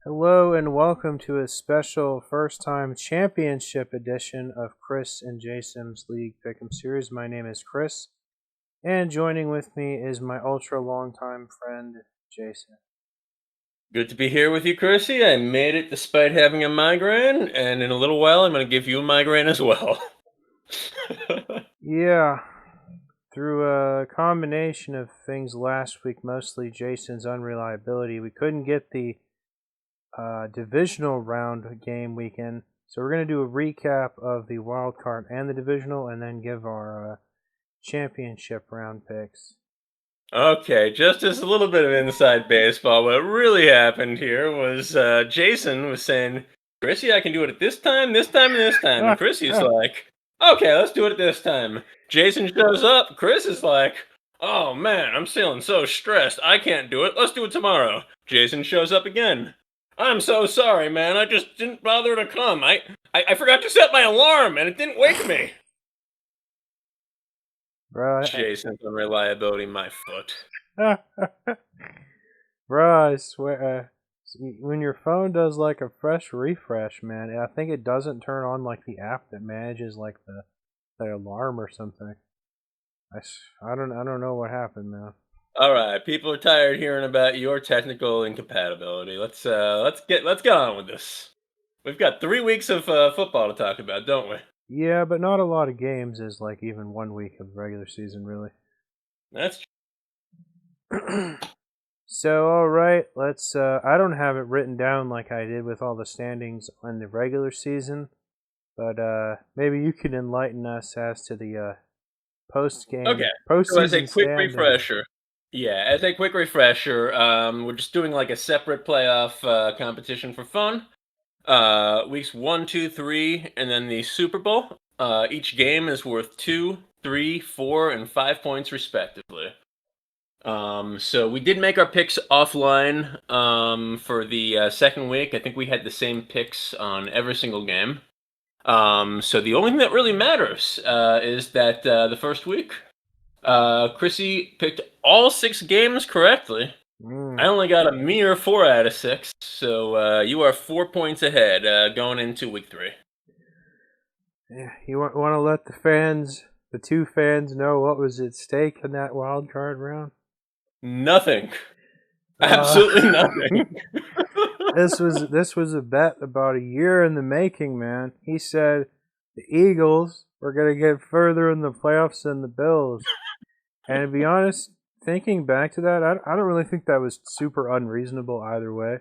Hello and welcome to a special first-time championship edition of Chris and Jason's League Pick'em Series. My name is Chris, and joining with me is my ultra long-time friend, Jason. Good to be here with you, Chrissy. I made it despite having a migraine, and in a little while, I'm going to give you a migraine as well. Yeah, through a combination of things last week, mostly Jason's unreliability, we couldn't get the divisional round game weekend. So we're going to do a recap of the wild card and the divisional, and then give our championship round picks. Okay, just as a little bit of inside baseball, what really happened here was Jason was saying, Chrissy, I can do it at this time, this time, and this time. And Chrissy's like, okay, let's do it at this time. Jason shows up. Chris is like, oh man, I'm feeling so stressed. I can't do it. Let's do it tomorrow. Jason shows up again. I'm so sorry, man. I just didn't bother to come. I forgot to set my alarm and it didn't wake me. Bro, Jason's unreliability, my foot. bro, I swear, when your phone does like a fresh refresh, man, I think it doesn't turn on like the app that manages like the alarm or something. I don't know what happened, man. All right, people are tired hearing about your technical incompatibility. Let's get on with this. We've got 3 weeks of football to talk about, don't we? Yeah, but not a lot of games is like even 1 week of regular season, really. That's So, all right, let's. I don't have it written down like I did with all the standings on the regular season, but maybe you can enlighten us as to the post okay. game, So as a postseason quick standings. refresher, yeah, as a quick refresher, we're just doing like a separate playoff competition for fun. Weeks 1, 2, 3, and then the Super Bowl. Each game is worth 2, 3, 4, and 5 points respectively. So we did make our picks offline for the second week. I think we had the same picks on every single game. So the only thing that really matters is that the first week, Chrissy picked all 6 games correctly. I Mm. only got a mere 4 out of 6, so you are 4 points ahead going into week 3. Yeah, you want to let the fans, the two fans, know what was at stake in that wild card round? Nothing. Uh, Absolutely nothing. this was a bet about a year in the making, man. He said the Eagles were gonna get further in the playoffs than the Bills, and to be honest, thinking back to that, I don't really think that was super unreasonable either way.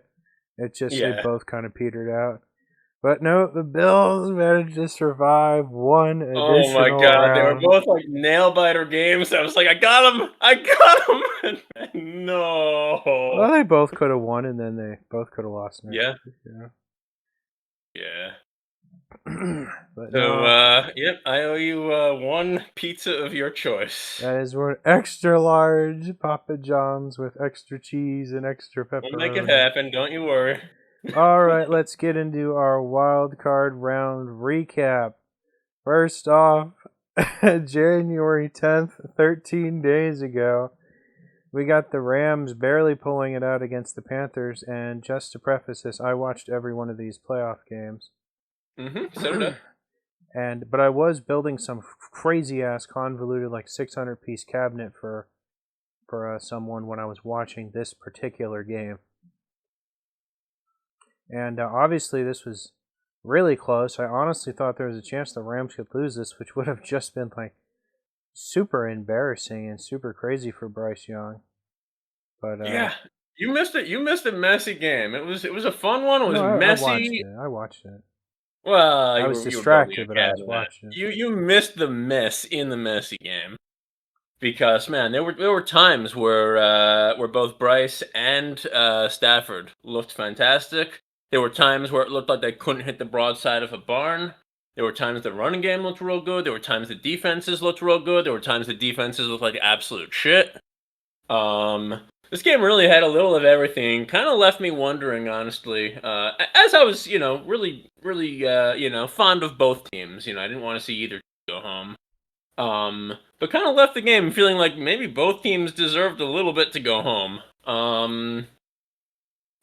It's just they Yeah. both kind of petered out. But no, the Bills managed to survive one Oh my additional god, they were round. both like nail biter games. I was like, I got him! I got him! Well, No. they both could have won, and then they both could have lost next Yeah, week. Yeah. yeah. But So, no, yep, I owe you one pizza of your choice. that is one extra large Papa John's with extra cheese and extra We'll make it pepperoni. happen, don't you worry. All right, let's get into our wild card round recap. First off, January 10th, 13 days ago, we got the Rams barely pulling it out against the Panthers. And just to preface this, I watched every one of these playoff games. So did I. But I was building some crazy ass convoluted like 600-piece cabinet for someone when I was watching this particular game. And obviously this was really close. I honestly thought there was a chance the Rams could lose this, which would have just been like super embarrassing and super crazy for Bryce Young. But Yeah, you missed it. You missed a messy game. It was a fun one. It no, was I watched messy. it. I watched it. Well, I you was were building distracted, a but I was cabinet. watching it. You missed the mess in the messy game because man, there were times where both Bryce and Stafford looked fantastic. There were times where it looked like they couldn't hit the broadside of a barn. There were times the running game looked real good. There were times the defenses looked real good. There were times the defenses looked like absolute shit. Um, this game really had a little of everything. Kind of left me wondering, honestly. As I was, really, fond of both teams. I didn't want to see either go home. But kind of left the game feeling like maybe both teams deserved a little bit to go home.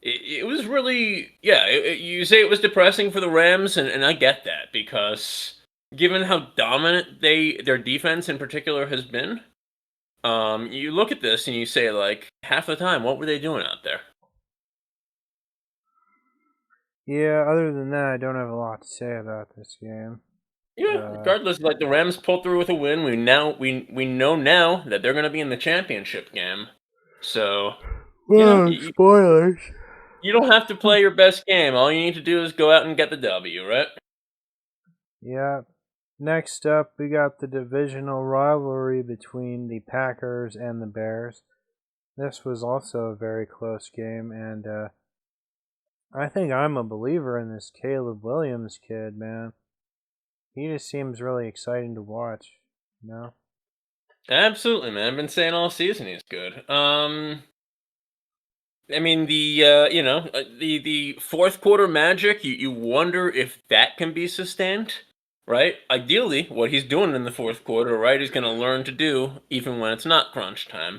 it was really, yeah. You say it was depressing for the Rams, and I get that because given how dominant their defense in particular has been, you look at this and you say like half the time, what were they doing out there? Yeah, other than that, I don't have a lot to say about this game. Yeah, Uh, regardless, like the Rams pulled through with a win. We know now that they're going to be in the championship game. So Whoa, you spoilers. you don't have to play your best game. All you need to do is go out and get the W, right? Yeah. Next up, we got the divisional rivalry between the Packers and the Bears. This was also a very close game, and I think I'm a believer in this Caleb Williams kid, man. He just seems really exciting to watch, you know? Absolutely, man. I've been saying all season he's good. I mean the fourth quarter magic. You wonder if that can be sustained, right? Ideally, what he's doing in the fourth quarter, right, he's going to learn to do even when it's not crunch time.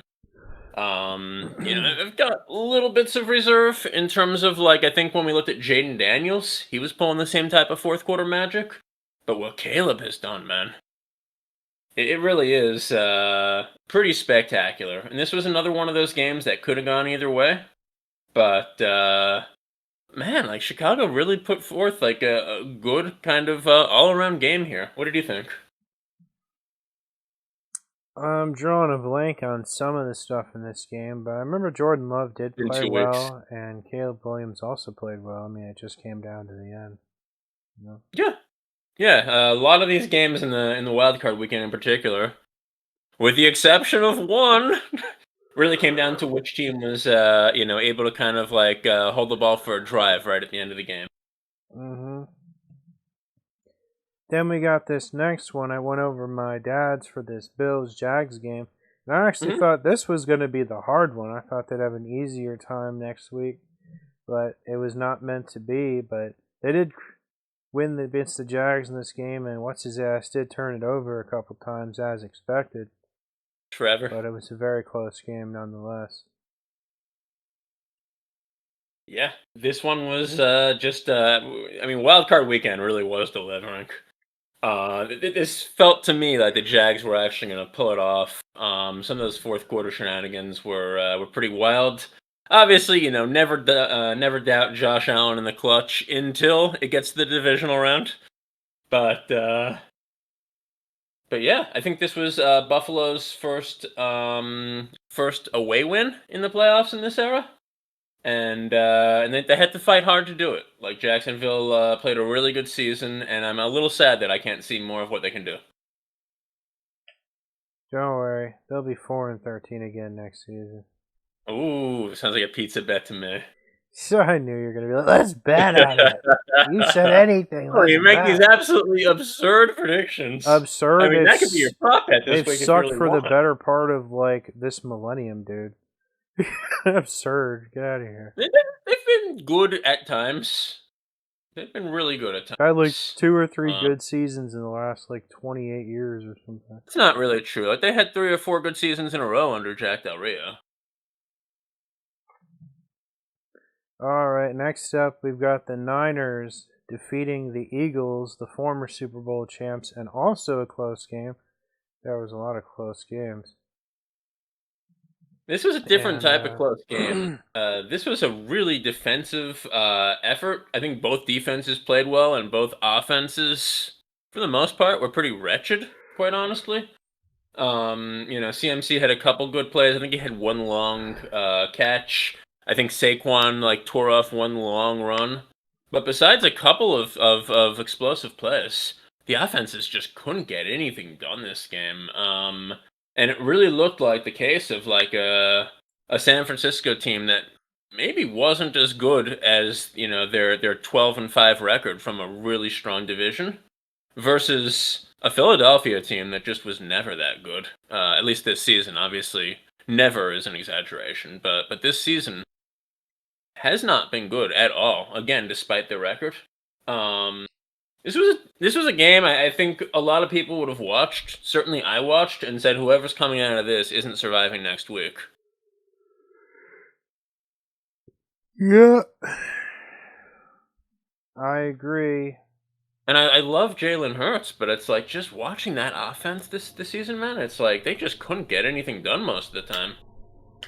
I've got little bits of reserve in terms of like I think when we looked at Jaden Daniels, he was pulling the same type of fourth quarter magic. But what Caleb has done, man, it really is pretty spectacular. And this was another one of those games that could have gone either way. But man, like Chicago really put forth like a good kind of all around game here. What did you think? I'm drawing a blank on some of the stuff in this game, but I remember Jordan Love did In play 2 weeks. well, and Caleb Williams also played well. I mean, it just came down to the end, you know? Yeah, yeah. A lot of these games in the wild card weekend in particular, with the exception of one, really came down to which team was able to kind of like hold the ball for a drive right at the end of the game. Mm-hmm. Then we got this next one. I went over my dad's for this Bills Jags game, and I actually Hmm. thought this was going to be the hard one. I thought they'd have an easier time next week, but it was not meant to be. But they did win against the Jags in this game, and what's his ass did turn it over a couple times as expected, Trevor. but it was a very close game nonetheless. Yeah, this one was just I mean, wild card weekend really was delivering. This felt to me like the Jags were actually going to pull it off. Some of those fourth quarter shenanigans were pretty wild. Obviously, never doubt Josh Allen in the clutch until it gets to the divisional round. But yeah, I think this was Buffalo's first away win in the playoffs in this era, and they had to fight hard to do it. Like Jacksonville played a really good season, and I'm a little sad that I can't see more of what they can do. Don't worry, they'll be 4-13 again next season. Ooh, sounds like a pizza bet to me. So I knew you were gonna be like, let's bet on it. You said anything, Oh, let's you make these bet. absolutely absurd predictions. I Absurd. mean, that could be your prop bet this They've week if you sucked really for the want. better part of like this millennium, dude. Absurd. Get out of here. They've been good at times. They've been really good at Had like times. 2 or 3 Um, good seasons in the last like 28 years or something. it's not really true. Like they had 3 or 4 good seasons in a row under Jack Del Rio. All right, next up we've got the Niners defeating the Eagles, the former Super Bowl champs, and also a close game. There was a lot of close games. This was a different And type of close game. This was a really defensive effort. I think both defenses played well, and both offenses, for the most part, were pretty wretched. Quite honestly, CMC had a couple good plays. I think he had one long catch. I think Saquon like tore off one long run. But besides a couple of explosive plays, the offenses just couldn't get anything done this game. And it really looked like the case of like a San Francisco team that maybe wasn't as good as their 12-5 record from a really strong division versus a Philadelphia team that just was never that good. At least this season, obviously, never is an exaggeration, but this season has not been good at all. Again, despite the record, um, this was a game I think a lot of people would have watched. Certainly, I watched and said whoever's coming out of this isn't surviving next week. Yeah, I agree. And I love Jalen Hurts, but it's like just watching that offense this season, man. It's like they just couldn't get anything done most of the time.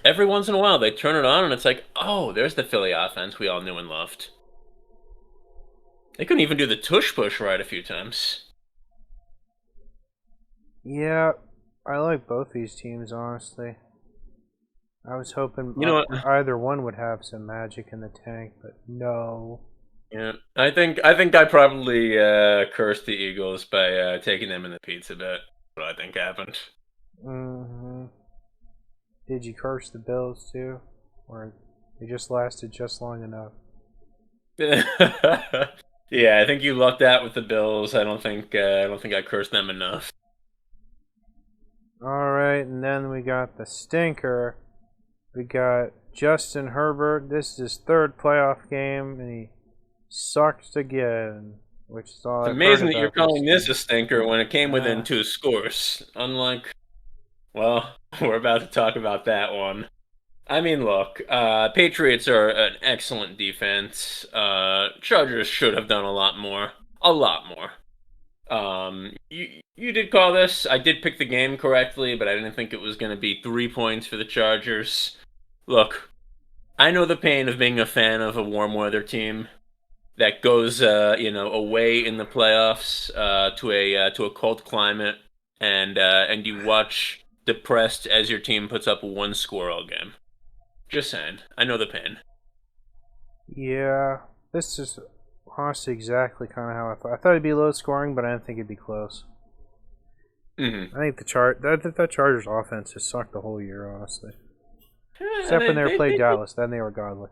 Every once in a while, they turn it on, and it's like, oh, there's the Philly offense we all knew and loved. They couldn't even do the tush push right a few times. Yeah, I like both these teams, honestly. I was hoping You know what? either one would have some magic in the tank, but no. Yeah, I think I probably cursed the Eagles by taking them in the pizza bet. What I think happened. Hmm. Did you curse the Bills too? Or they just lasted just long enough? Yeah, I think you lucked out with the Bills. I don't think I cursed them enough. Alright, and then we got the stinker. We got Justin Herbert. This is his third playoff game, and he sucked again, which is all It's I've heard amazing that you're about this calling this team. a stinker when it came within Uh, 2 scores. Unlike, well, we're about to talk about that one. I mean, look, Patriots are an excellent defense. Chargers should have done a lot more. A lot more. You did call this. I did pick the game correctly, but I didn't think it was going to be 3 points for the Chargers. Look, I know the pain of being a fan of a warm weather team that goes, away in the playoffs to a cold climate, and you watch depressed as your team puts up one score all game. Just saying, I know the pain. yeah, this is honestly exactly kind of how I thought. I thought it'd be low scoring, but I didn't think it'd be close. Mm-hmm. I think that Chargers offense just sucked the whole year, honestly. Yeah, Except when they played Dallas, then they were godly.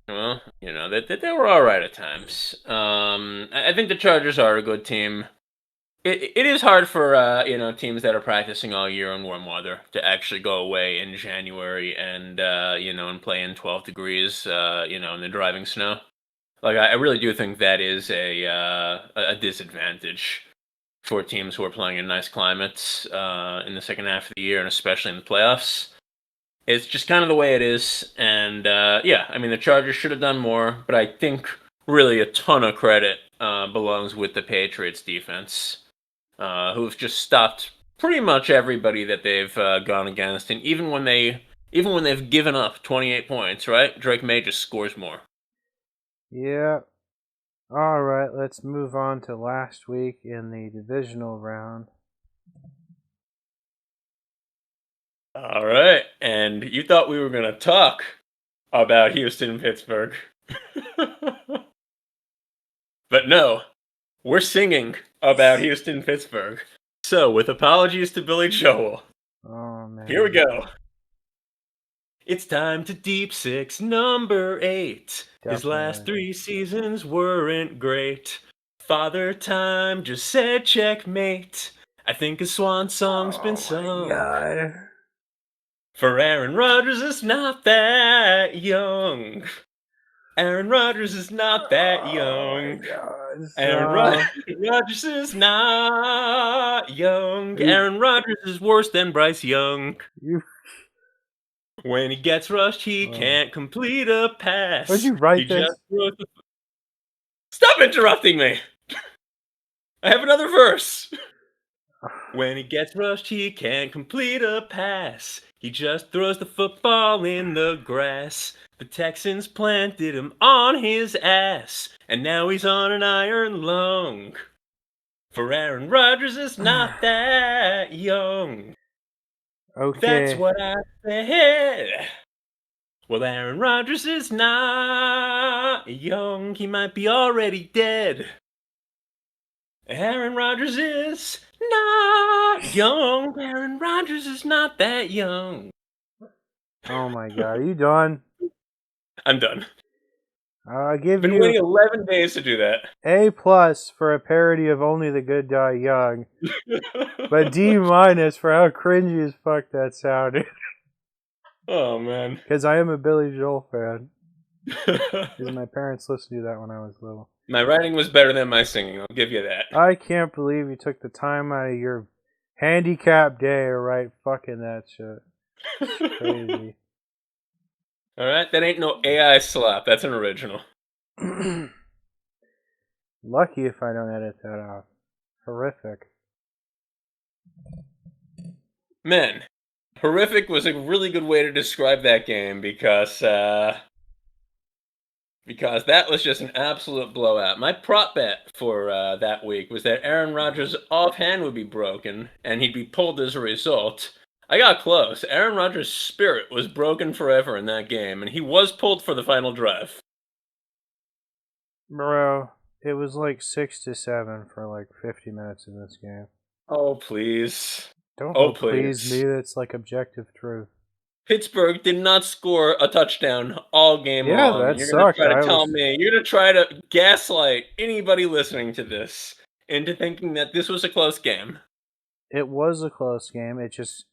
well, they were all right at times. I think the Chargers are a good team. It is hard for teams that are practicing all year in warm weather to actually go away in January and play in 12 degrees in the driving snow. Like I really do think that is a disadvantage for teams who are playing in nice climates in the second half of the year and especially in the playoffs. It's just kind of the way it is, and yeah, I mean the Chargers should have done more, but I think really a ton of credit belongs with the Patriots defense, who've just stopped pretty much everybody that they've gone against, and even when they've given up 28 points, right? Drake May just scores more. Yeah. Alright, let's move on to last week in the divisional round. All right, and you thought we were gonna talk about Houston and Pittsburgh, but no, we're singing about Houston and Pittsburgh. So, with apologies to Billy Joel, Oh, here we man. go. It's time to Deep Six number 8. His last Definitely. 3 seasons weren't great. Father Time just said checkmate. I think a swan song's been Oh, my sung. God. For Aaron Rodgers is not that young. Aaron Rodgers is not that Oh, my young. God. Aaron So, Rodgers is not young. you, Aaron Rodgers is worse than Bryce Young. you, When he gets rushed, he oh. can't complete a Would pass. you He write just this? throws the... Stop interrupting me! I have another verse. When he gets rushed, he can't complete a pass. He just throws the football in the grass. The Texans planted him on his ass, and now he's on an iron lung. For Aaron Rodgers is not that young. That's Okay. what I said. Well, Aaron Rodgers is not young. He might be already dead. Aaron Rodgers is not young. Aaron Rodgers is not that young. Oh, my God. Are you done? I'm done. I'll give Been you waiting 11 days to do that. A plus for a parody of Only the Good Die Young, but D minus for how cringy as fuck that sounded. Oh, man. Because I am a Billy Joel fan. Because my parents listened to that when I was little. My writing was better than my singing, I'll give you that. I can't believe you took the time out of your handicap day to write fucking that shit. It's crazy. All right, that ain't no AI slap. That's an original. Lucky if I don't edit that out. Horrific. Man, horrific was a really good way to describe that game because that was just an absolute blowout. My prop bet for that week was that Aaron Rodgers' offhand would be broken and he'd be pulled as a result. I got close. Aaron Rodgers' spirit was broken forever in that game, and he was pulled for the final drive. Bro, it was like 6-7 for like 50 minutes in this game. Oh, please. Don't Oh, please please. me, that's like objective truth. Pittsburgh did not score a touchdown all game Yeah, long, and that you're gonna sucked. try to tell me you're gonna try to gaslight anybody listening to this into thinking that this was a close game. It was a close game. It just,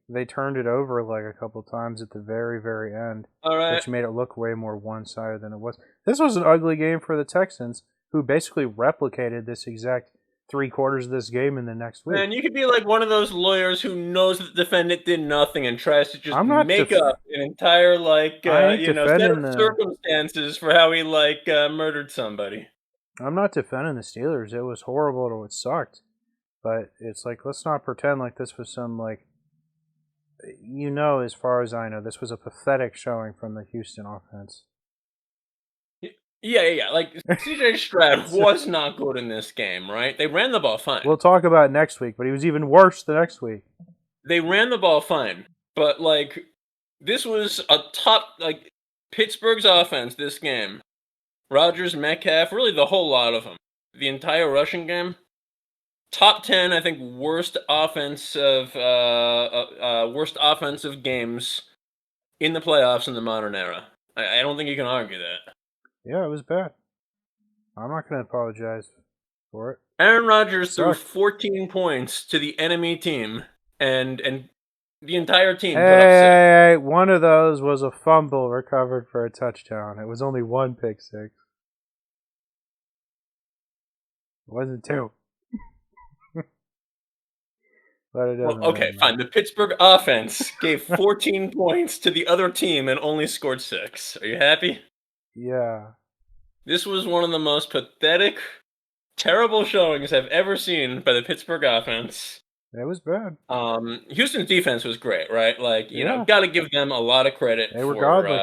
they turned it over like a couple times at the very, very end, All right. which made it look way more one-sided than it was. This was an ugly game for the Texans, who basically replicated this exact 3 quarters of this game in the next week. Man, you could be like one of those lawyers who knows that the defendant did nothing and tries to just I'm not make up an entire I ain't set of defending the circumstances for how he murdered somebody. I'm not defending the Steelers. It was horrible. It sucked. But it's like, let's not pretend like this was some, like, as far as I know, this was a pathetic showing from the Houston offense. Yeah. Like CJ Stroud was not good in this game, right? They ran the ball fine. We'll talk about it next week, but he was even worse the next week. They ran the ball fine, but like this was a top Pittsburgh's offense this game. Rodgers, Metcalf, really the whole lot of them. The entire rushing game. Top 10, I think, worst offensive games in the playoffs in the modern era. I don't think you can argue that. Yeah, it was bad. I'm not going to apologize for it. Aaron Rodgers threw Sucked. 14 points to the enemy team, and the entire team put up 6. Hey, one of those was a fumble recovered for a touchdown. It was only one pick six. It wasn't two. But it doesn't Well, okay, really fine. matter. The Pittsburgh offense gave 14 points to the other team and only scored 6. Are you happy? Yeah. This was one of the most pathetic, terrible showings I've ever seen by the Pittsburgh offense. It was bad. Houston's defense was great, right? Yeah. Got to give them a lot of credit They were for godly.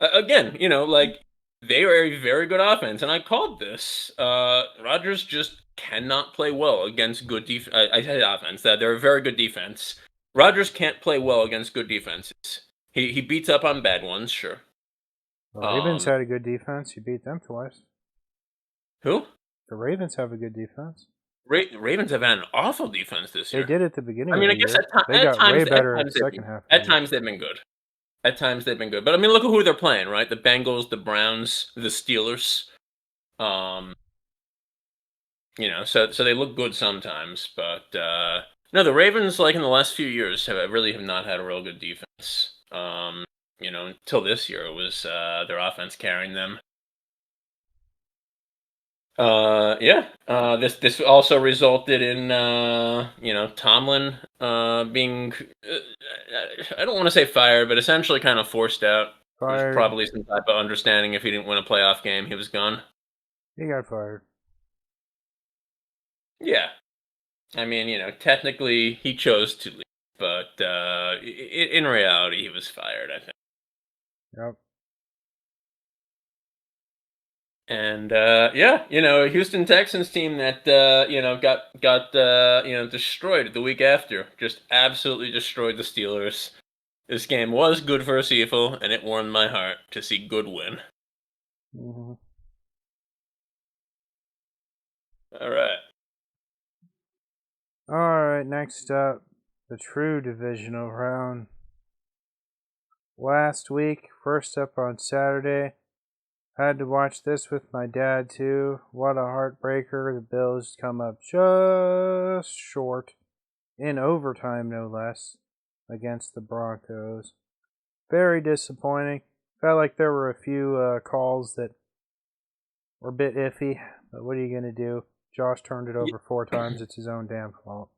again, they are a very good offense, and I called this. Rodgers just cannot play well against good defense. I said offense that they're a very good defense. Rodgers can't play well against good defenses. He beats up on bad ones, sure. The Ravens had a good defense. You beat them twice. Who? The Ravens have a good defense. Ravens have had an awful defense this year. They did at the beginning I mean, of I the guess year. They got way better in the second half. at times they've been good. At times they've been good. But I mean, look at who they're playing, right? The Bengals, the Browns, the Steelers. So they look good sometimes, but no, the Ravens, like in the last few years, have not had a real good defense. Until this year, it was their offense carrying them. This also resulted in Tomlin being I don't want to say fired, but essentially kind of forced out. There's Fired. probably some type of understanding if he didn't win a playoff game, he was gone. He got fired. Yeah, I mean, technically he chose to leave, but in reality he was fired, I think. Yep. And Houston Texans team that got destroyed the week after, just absolutely destroyed the Steelers. This game was good for a Seafool, and it warmed my heart to see good win. Mm-hmm. All right. All right. Next up, the true divisional round. Last week, first up on Saturday. Had to watch this with my dad too. What a heartbreaker. The Bills come up just short, in overtime no less, against the Broncos. Very disappointing. Felt like there were a few calls that were a bit iffy, but what are you going to do? Josh turned it over 4 times. It's his own damn fault.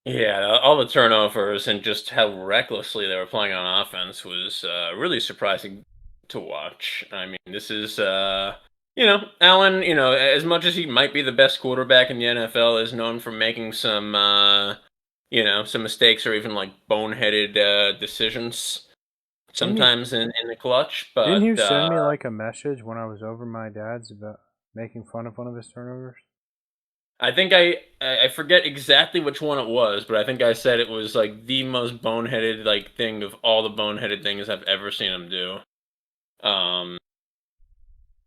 Yeah, all the turnovers and just how recklessly they were playing on offense was really surprising to watch. I mean, this is, Allen, as much as he might be the best quarterback in the NFL, is known for making some mistakes or even like boneheaded decisions Didn't you sometimes in the clutch. didn't you But send me like a message when I was over my dad's about making fun of one of his turnovers? I think I forget exactly which one it was, but I think I said it was like the most boneheaded like thing of all the boneheaded things I've ever seen him do. Um,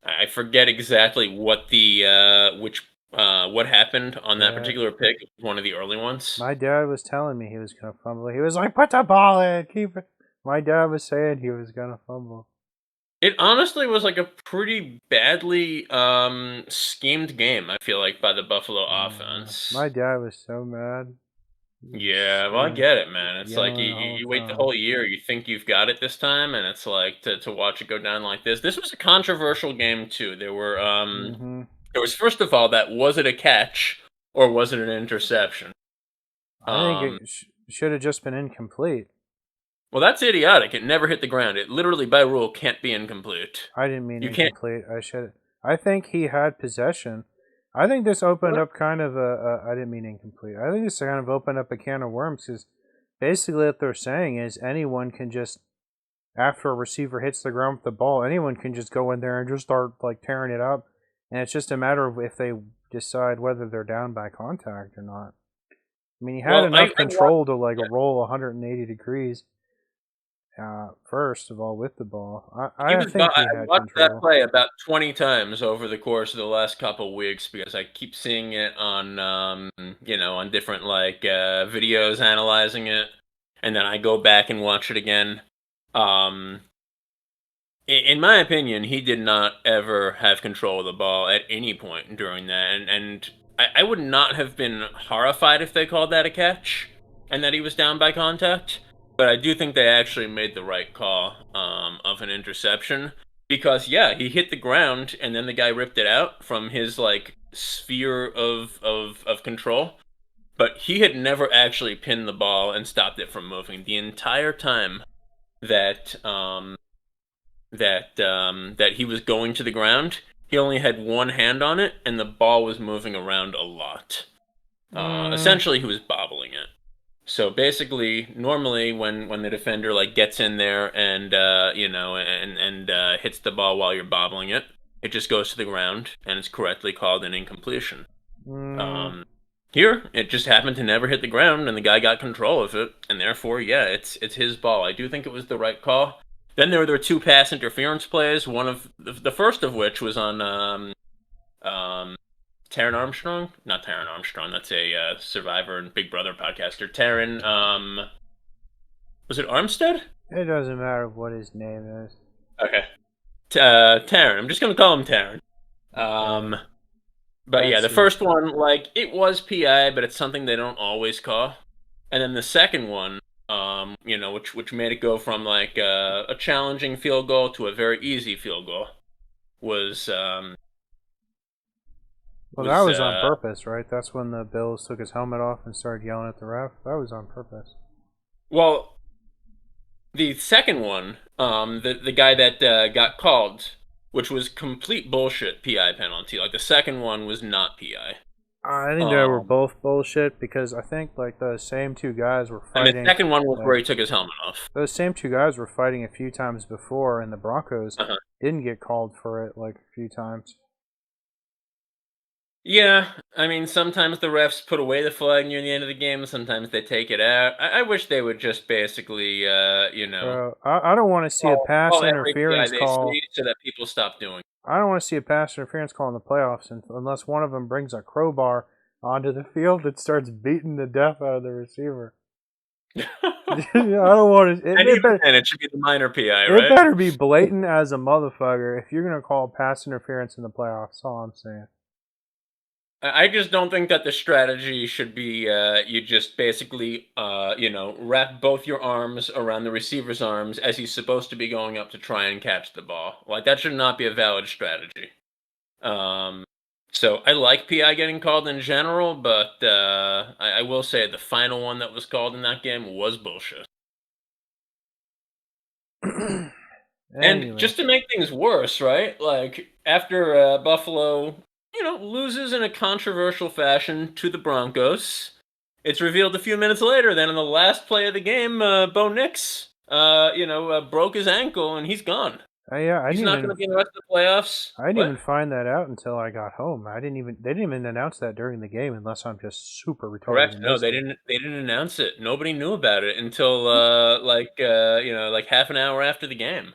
I forget exactly what the what happened on that Yeah, particular pick. It was one of the early ones. my dad was telling me he was gonna fumble. He was like, "Put the ball in, keep it." My dad was saying he was gonna fumble. It honestly was like a pretty badly schemed game. I feel like by the Buffalo My offense. dad was so mad. He was Yeah, well, I screaming, get it, man. It's like you, yelling the you whole you wait the time. whole year, you think you've got it this time, and it's like to watch it go down like this. This was a controversial game too. Hmm. There was first of all that was it a catch or was it an interception? I think Um, it should have just been incomplete. well, that's idiotic. It never hit the ground. It literally by rule can't be incomplete. I didn't mean You can't. incomplete. I should. I think he had possession. I think this opened up kind of I didn't mean incomplete. I think this kind of opened up a can of worms because basically what they're saying is anyone can just after a receiver hits the ground with the ball, anyone can just go in there and just start like tearing it up, and it's just a matter of if they decide whether they're down by contact or not. I mean, he had Well, enough I watched. control to like roll 180 degrees. First of all, with the ball, I think I he had watched that control. play about 20 times over the course of the last couple weeks because I keep seeing it on, on different like videos analyzing it, and then I go back and watch it again. Um, in my opinion, he did not ever have control of the ball at any point during that, and I would not have been horrified if they called that a catch and that he was down by contact. But I do think they actually made the right call of an interception because yeah, he hit the ground and then the guy ripped it out from his like sphere of control. But he had never actually pinned the ball and stopped it from moving the entire time that that he was going to the ground. He only had one hand on it, and the ball was moving around a lot. Mm, Essentially, he was bobbling it. So basically, normally when the defender like gets in there and hits the ball while you're bobbling it, it just goes to the ground and it's correctly called an incompletion. mm, Um, Here, it just happened to never hit the ground, and the guy got control of it, and therefore, yeah, it's his ball. I do think it was the right call. Then there were two pass interference plays. One of the first of which was on um, Taron Armstrong, not Taron Armstrong. That's a Survivor and Big Brother podcaster. Taron, was it Armstead? it doesn't matter what his name is. Okay, Taron. I'm just gonna call him Taron. Okay, Um, But yeah, the fancy. first one, like, it was PI, but it's something they don't always call. And then the second one, which made it go from like a challenging field goal to a very easy field goal, was Well, that was was on purpose, right? That's when the Bills took his helmet off and started yelling at the ref. That was on purpose. well, the second one, the guy that got called, which was complete bullshit PI penalty. Like the second one was not PI. I think they were Um, both bullshit because I think like the same two guys were and the fighting. second one was Uh, where he took his helmet off. those same two guys were fighting a few times before, and the Broncos Uh-huh. didn't get called for it like a few times. Yeah, I mean, sometimes the refs put away the flag near the end of the game. Sometimes they take it out. I wish they would just basically, Bro, I don't want to see a pass call every PI interference they see call. so that people stop doing. I don't want to see a pass interference call in the playoffs unless one of them brings a crowbar onto the field and starts beating the death out of the receiver. And I don't want to. even then, it should be the minor PI, It right? better be blatant as a motherfucker if you're gonna call pass interference in the playoffs. That's all I'm saying. I just don't think that the strategy should be you just basically, wrap both your arms around the receiver's arms as he's supposed to be going up to try and catch the ball. Like, that should not be a valid strategy. Um, So I like PI getting called in general, but I will say the final one that was called in that game was bullshit. And Anyway, just to make things worse, right? Like after Buffalo, loses in a controversial fashion to the Broncos, it's revealed a few minutes later that in the last play of the game, Bo Nix, broke his ankle and he's gone. yeah, He's not going to be in the rest of the playoffs. I didn't even What? find that out until I got home. They didn't even announce that during the game unless I'm just super retarded Correct. and No, missed they it. didn't. They didn't announce it. Nobody knew about it until like half an hour after the game.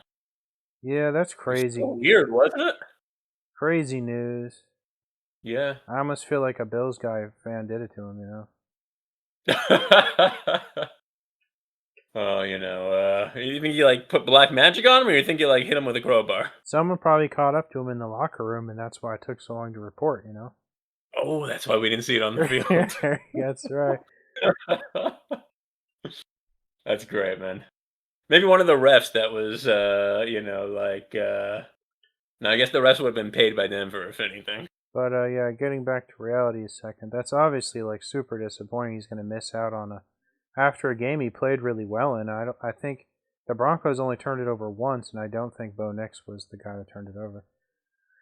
Yeah, that's It was so crazy. weird, wasn't it? Crazy news. Yeah. I almost feel like a Bills guy fan did it to him, Oh, you think you like put black magic on him, or you think you like hit him with a crowbar? Someone probably caught up to him in the locker room, and that's why it took so long to report, Oh, that's why we didn't see it on the field. That's right. That's great, man. Maybe one of the refs that was, no, I guess the refs would have been paid by Denver, if anything. But yeah, getting back to reality a second. That's obviously like super disappointing. He's going to miss out on after a game he played really well in. I think the Broncos only turned it over once, and I don't think Bo Nix was the guy that turned it over.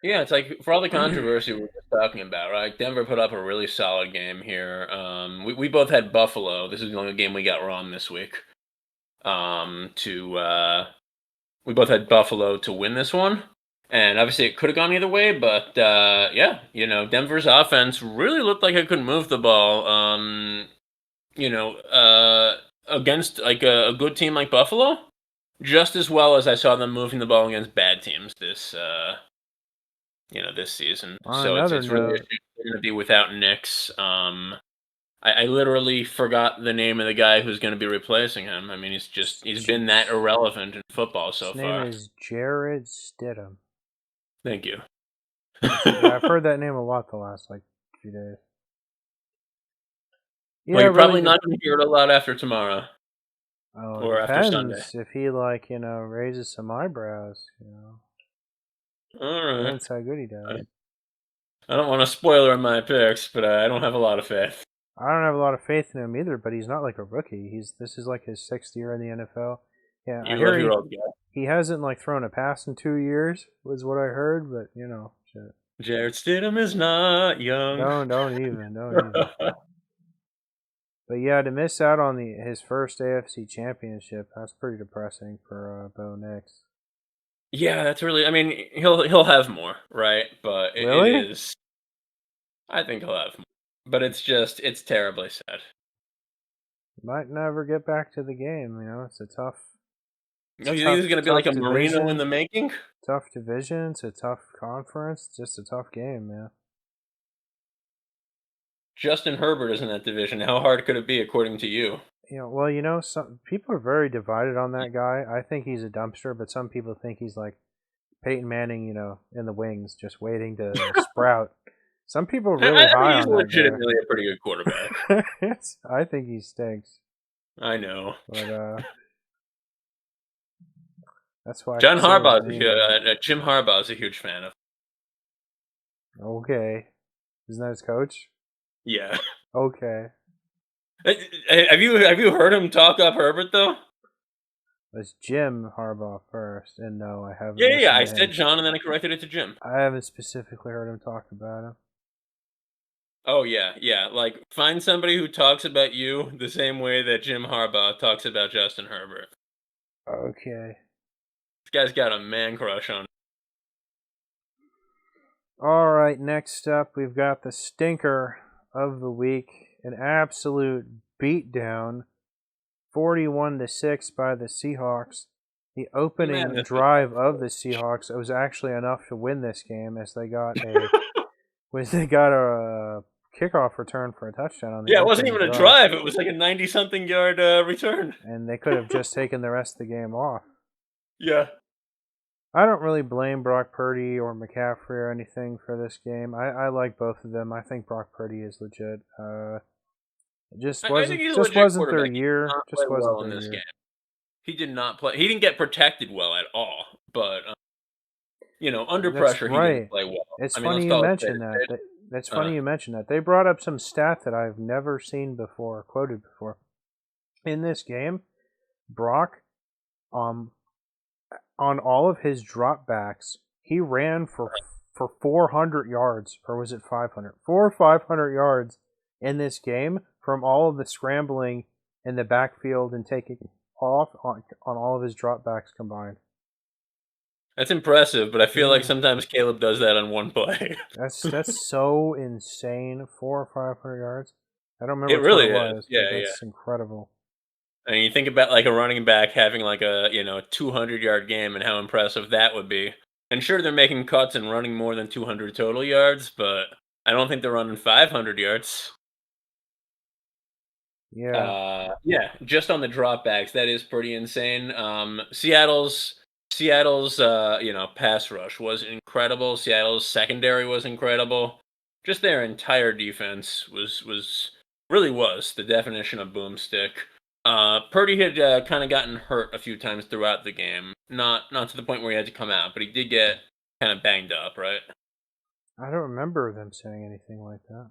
Yeah, it's like for all the controversy we were just talking about, right? Denver put up a really solid game here. We both had Buffalo. This is the only game we got wrong this week. We both had Buffalo to win this one, and obviously it could have gone either way. But yeah, Denver's offense really looked like it could move the ball. Against like a good team like Buffalo, just as well as I saw them moving the ball against bad teams this season. On So it's another it's really a note, shame they're going to be without Knicks. I literally forgot the name of the guy who's going to be replacing him. I mean, he's been that irrelevant in football so his name far. is Jared Stidham. Thank you. Yeah, I've heard that name a lot the last like few days. Yeah, Well, you're really. probably not going to hear it a lot after tomorrow Oh, it or after Sunday. depends if he like raises some eyebrows. All right. Depends how good he does. I don't want to spoiler my picks, but I don't have a lot of faith. I don't have a lot of faith in him either, but he's not like a rookie. This is like his sixth year in the NFL. Yeah, I You hear love your old guy. he hasn't like thrown a pass in 2 years, was what I heard. But shit. Jared Stidham is not young. Don't even. But yeah, to miss out on his first AFC championship, that's pretty depressing for Bo Nix. Yeah, that's really. I mean, he'll have more, right? But it Really? is. I think he'll have more. But it's terribly sad. Might never get back to the game. It's a it's No, a you think tough, this is gonna be like tough a Marino in division. the making? Tough division. It's a tough conference. Just a tough game, man. Justin Herbert is in that division. How hard could it be, according to you? Well, some people are very divided on that guy. I think he's a dumpster, but some people think he's like Peyton Manning, in the wings, just waiting to sprout. Some people are really I think high he's on that legitimately a pretty good quarterback. guy. I think he stinks, I know. but that's why I John consider his Harbaugh, name good. Jim Harbaugh is a huge fan of. Okay, isn't that his coach? Yeah. Okay, Have you heard him talk up Herbert though? it's Jim Harbaugh first, and no, I haven't Yeah. listened I to said him. John, and then I corrected it to Jim. I haven't specifically heard him talk about him. Oh yeah. Like find somebody who talks about you the same way that Jim Harbaugh talks about Justin Herbert. Okay. This guy's got a man crush on. All right, next up, we've got the stinker of the week, an absolute beatdown, 41-6 by the Seahawks. The opening Man, drive of the Seahawks was actually enough to win this game, as they got a kickoff return for a touchdown on the yeah, it wasn't opening even a drive, drive. It was like a 90-something yard return. and they could have just taken the rest of the game off. Yeah. I don't really blame Brock Purdy or McCaffrey or anything for this game. I like both of them. I think Brock Purdy is legit. I think he's a Just legit wasn't their quarterback. He did year. not play Just wasn't well in their this game. year. He did not play. He didn't get protected well at all. But under That's pressure, he didn't right. play well. It's I mean, funny let's you call it straight mentioned as that. it is. It's Uh, funny you mentioned that. They brought up some stat that I've never seen before, quoted before. In this game, Brock, um, on all of his dropbacks, he ran for 400 yards, or was it 500? 500 yards in this game from all of the scrambling in the backfield and taking off on all of his dropbacks combined. that's impressive, but I feel like Yeah, sometimes Caleb does that on one play. that's so insane. 400 or 500 yards. I don't remember It what what really it is. was, but Yeah, yeah. that's incredible. And you think about like a running back having like a 200-yard game and how impressive that would be. And sure, they're making cuts and running more than 200 total yards, but I don't think they're running 500 yards. Yeah, Yeah, just on the dropbacks, that is pretty insane. Seattle's pass rush was incredible. Seattle's secondary was incredible. Just their entire defense was really was the definition of boomstick. Purdy had kind of gotten hurt a few times throughout the game. Not to the point where he had to come out, but he did get kind of banged up, right? I don't remember them saying anything like that.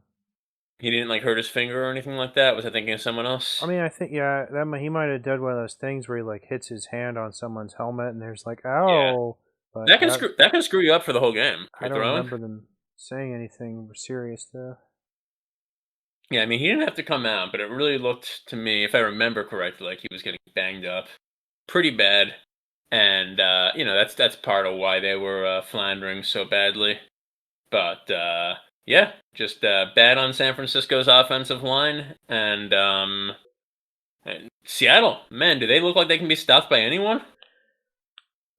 He didn't like hurt his finger or anything like that. Was I thinking of someone I else? mean, I think he might have done one of those things where he like hits his hand on someone's helmet and there's like Yeah. ow, but That can screw you up for the whole game. I You're don't throwing. remember them saying anything serious though. Yeah, I mean he didn't have to come out, but it really looked to me, if I remember correctly, like he was getting banged up pretty bad, and that's part of why they were floundering so badly. But yeah, just bad on San Francisco's offensive line, and Seattle. Man, do they look like they can be stopped by anyone?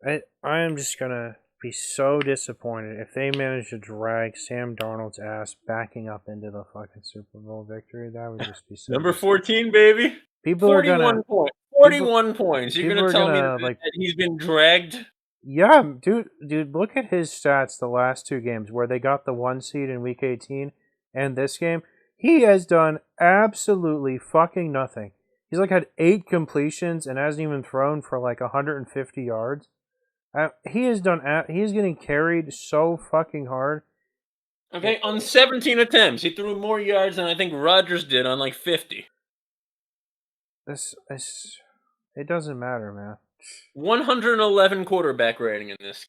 I am just gonna be so disappointed if they manage to drag Sam Darnold's ass backing up into the fucking Super Bowl victory. That would just be so Number disappointing. 14, baby. People are gonna 41 points. people 41 points. You're people gonna are tell me gonna like that he's been dragged? yeah, dude, look at his stats the last two games where they got the 1 seed in week 18 and this game. He has done absolutely fucking nothing. He's like had 8 completions and hasn't even thrown for like 150 yards. He has done. He is getting carried so fucking hard. Okay, on 17 attempts, he threw more yards than I think Rodgers did on like 50. This it doesn't matter, man. 111 quarterback rating in this.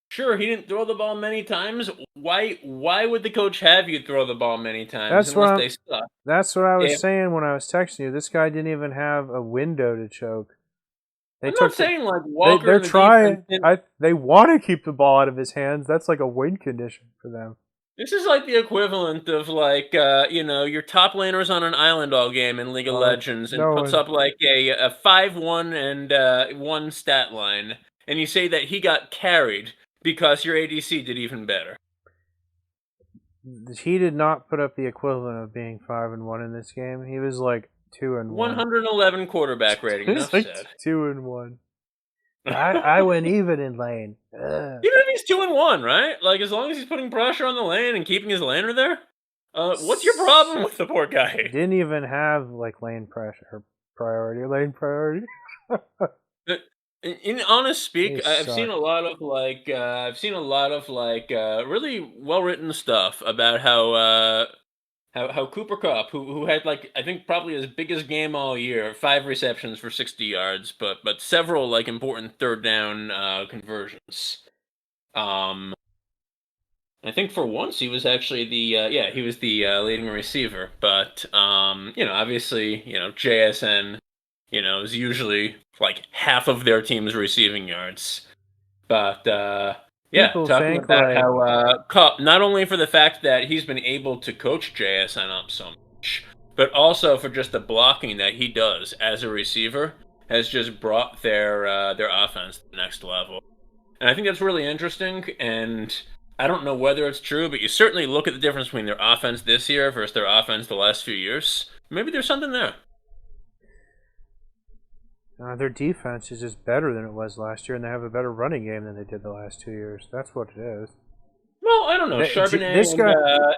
Sure, he didn't throw the ball many times. Why would the coach have you throw the ball many times That's what unless I'm. they suck? That's what I was If saying when I was texting you. This guy didn't even have a window to choke. They I'm not took the. saying like Walker They're and the defense trying. didn't. They want to keep the ball out of his hands. That's like a win condition for them. This is like the equivalent of like your top laner's on an island all game in League of Legends and No puts one. up like a 5-1 and 1 stat line, and you say that he got carried because your ADC did even better. He did not put up the equivalent of being 5-1 in this game. He was like 2-1. 111 quarterback rating. He was Enough like said. 2-1. I went even in lane. Even if he's 2-1, right? Like as long as he's putting pressure on the lane and keeping his laner there. What's your problem with the poor guy? Didn't even have like lane pressure priority. Lane priority. In honest speak, He I've seen sucked. a lot of really well written stuff about how Cooper Kupp, who had like I think probably his biggest game all year, 5 receptions for 60 yards, but several like important third down conversions. Um, I think for once he was actually he was the leading receiver, but obviously JSN is usually like half of their team's receiving yards. But yeah, People talking think about like how Kupp, not only for the fact that he's been able to coach JSN up so much, but also for just the blocking that he does as a receiver has just brought their offense to the next level. And I think that's really interesting. And I don't know whether it's true, but you certainly look at the difference between their offense this year versus their offense the last few years. Maybe there's something there. their defense is just better than it was last year, and they have a better running game than they did the last 2 years. That's what it is. Well, I don't know. Charbonnet This guy,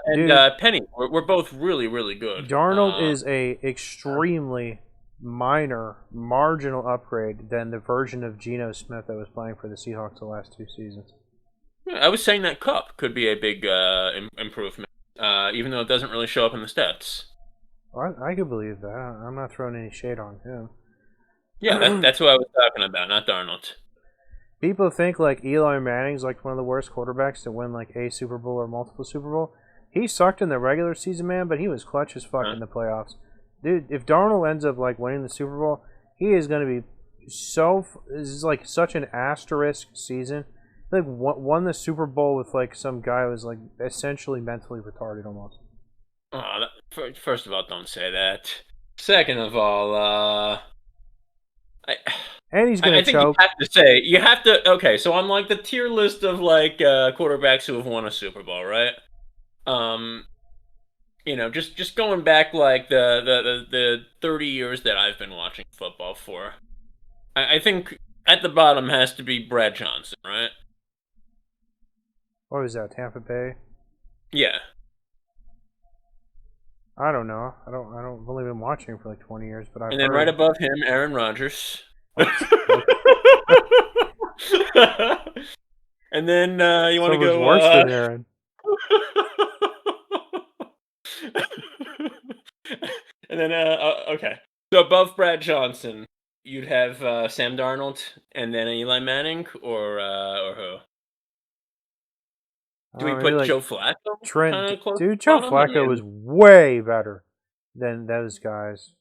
and dude, Penny were both really, really good. Darnold is a extremely minor, marginal upgrade than the version of Geno Smith that was playing for the Seahawks the last 2 seasons. I was saying that Kupp could be a big improvement. even though it doesn't really show up in the stats. I could believe that. I'm not throwing any shade on Yeah, him. that's what I was talking about, not Darnold. People think like Eli Manning's like one of the worst quarterbacks to win like a Super Bowl or multiple Super Bowl. He sucked in the regular season, man, but he was clutch as fuck Huh? in the playoffs. Dude, if Darnold ends up like winning the Super Bowl, he is going to be so. This is like such an asterisk season. He, like won the Super Bowl with like some guy who was like essentially mentally retarded almost. Oh, first of all, don't say that. Second of all, I, And he's going I to think choke. you have to. Okay, so on like the tier list of like quarterbacks who have won a Super Bowl, right? Um, just going back like the 30 years that I've been watching football for, I think at the bottom has to be Brad Johnson, right? What was that? Tampa Bay. Yeah, I don't know. I don't. I've only been watching for like 20 years, but I've and then right heard. above him, Aaron Rodgers. What? Okay. And then you want to Someone's go. worse than Aaron. And then okay, so above Brad Johnson, you'd have Sam Darnold, and then Eli Manning, or who? Do we Maybe put like Joe Flacco Trent. kind of close to Dude, the Joe bottom? I Flacco was mean, way better than those guys.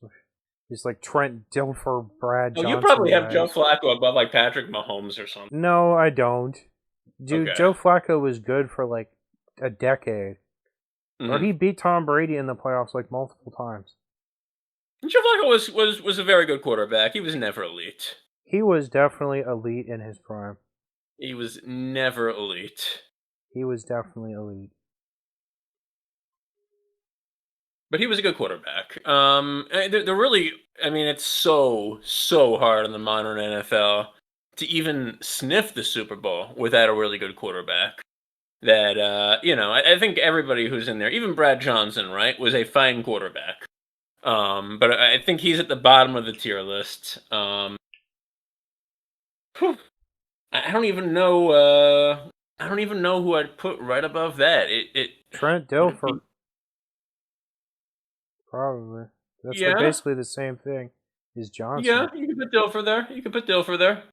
He's like Trent Dilfer, Brad oh, you Johnson probably have Joe guys. Flacco above like Patrick Mahomes or something. No, I don't. Dude, Okay. Joe Flacco was good for like a decade. Or Hmm. he beat Tom Brady in the playoffs like multiple times. Joe Flacco was a very good quarterback. He was never elite. He was definitely elite in his prime. He was never elite. He was definitely elite. But he was a good quarterback. They're really, I mean, it's so hard in the modern NFL to even sniff the Super Bowl without a really good quarterback. That I think everybody who's in there, even Brad Johnson, right, was a fine quarterback. But I think he's at the bottom of the tier list. Whew, I don't even know. I don't even know who I'd put right above that. It Trent would it Dilfer, be? probably. That's like Yeah, basically the same thing as yeah. Johnson. You could put Dilfer there. You could put Dilfer there.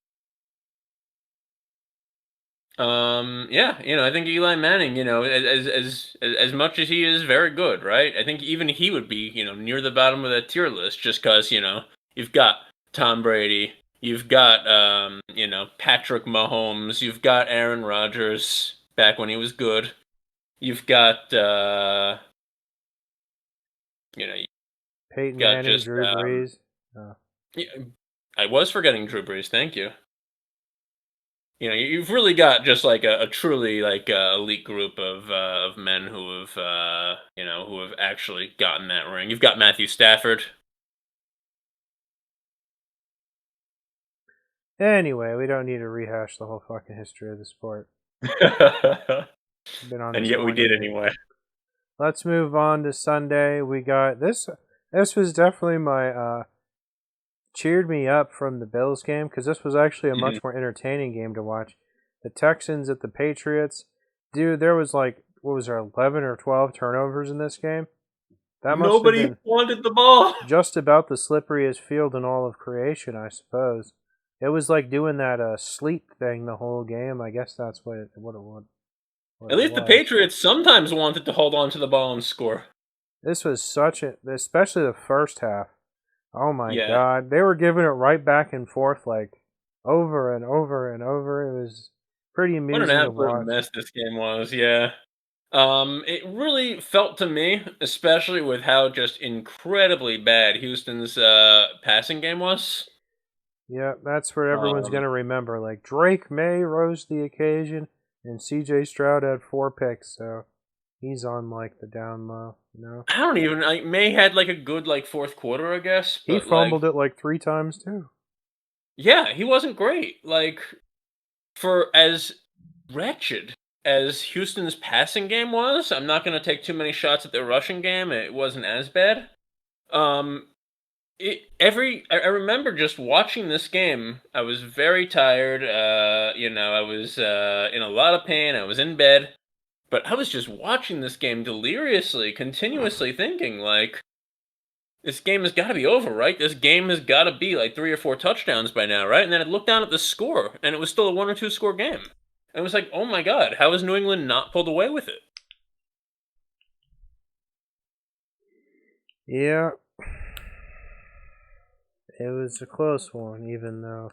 Yeah, I think Eli Manning, as much as he is very good, right? I think even he would be, near the bottom of that tier list just because, you've got Tom Brady, you've got Patrick Mahomes, you've got Aaron Rodgers back when he was good. You've got you've Peyton got Manning, just Drew Brees. yeah, I was forgetting Drew Brees, thank you. You've really got just like a truly like elite group of men who have actually gotten that ring. You've got Matthew Stafford. Anyway, we don't need to rehash the whole fucking history of the sport. Been on And this yet we one did today. anyway. Let's move on to Sunday. We got this. This was definitely my cheered me up from the Bills game because this was actually a Mhm. much more entertaining game to watch. The Texans at the Patriots. Dude, there was like what was there 11 or 12 turnovers in this game? That must have Nobody been wanted the ball. just about the slipperiest field in all of creation, I suppose. It was like doing that sleep thing the whole game. I guess that's what At it least the was. Patriots sometimes wanted to hold on to the ball and score. This was such a, especially the first half. Oh my Yeah. god, they were giving it right back and forth like over and over and over. It was pretty What an amusing to absolute watch. mess this game was, yeah. It really felt to me, especially with how just incredibly bad Houston's passing game was. Yeah, that's what everyone's Um, gonna remember. Like Drake May rose to the occasion, and C.J. Stroud had 4 picks, so he's on like the down low. I don't even like May had like a good like fourth quarter, I guess, He but like fumbled it like 3 times too. yeah, he wasn't great. Like for as wretched as Houston's passing game was, I'm not going to take too many shots at their rushing game. It wasn't as bad. Um I remember just watching this game. I was very tired. I was in a lot of pain. I was in bed. But I was just watching this game deliriously, continuously thinking, like, this game has got to be over, right? This game has got to be like 3 or 4 touchdowns by now, right? And then I looked down at the score, and it was still a 1 or 2 score game. And it was like, oh my god, how has New England not pulled away with it? Yeah, it was a close one, even though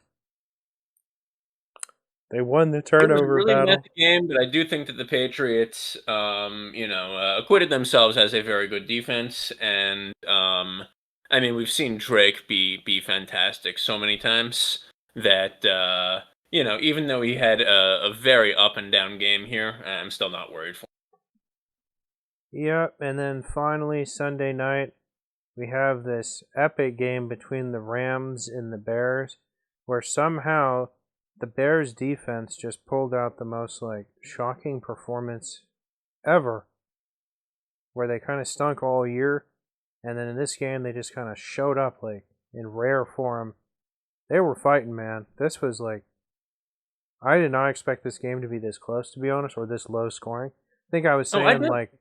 they won the It was a turnover really battle. messy game, but I do think that the Patriots, acquitted themselves as a very good defense, and I mean, we've seen Drake be fantastic so many times that even though he had a very up and down game here, I'm still not worried for Yep, and then finally Sunday night, we have this epic game between the Rams and the Bears, where somehow the Bears defense just pulled out the most like shocking performance ever, where they kind of stunk all year, and then in this game they just kind of showed up like in rare form. They were fighting, man. This was like I did not expect this game to be this close, to be honest, or this low scoring. I think I was Oh, I saying did. like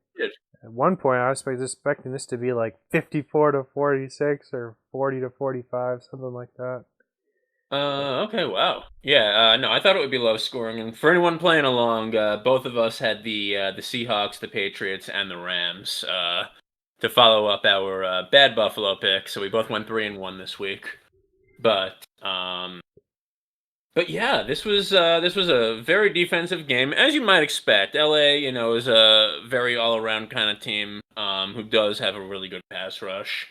at one point I was expecting this to be like 54-46 or 40-45, something like that. Okay, wow. Yeah, no, I thought it would be low scoring. And for anyone playing along, both of us had the Seahawks, the Patriots, and the Rams to follow up our bad Buffalo pick. So we both went 3-1 this week. But yeah, this was a very defensive game, as you might expect. LA, is a very all around kind of team who does have a really good pass rush.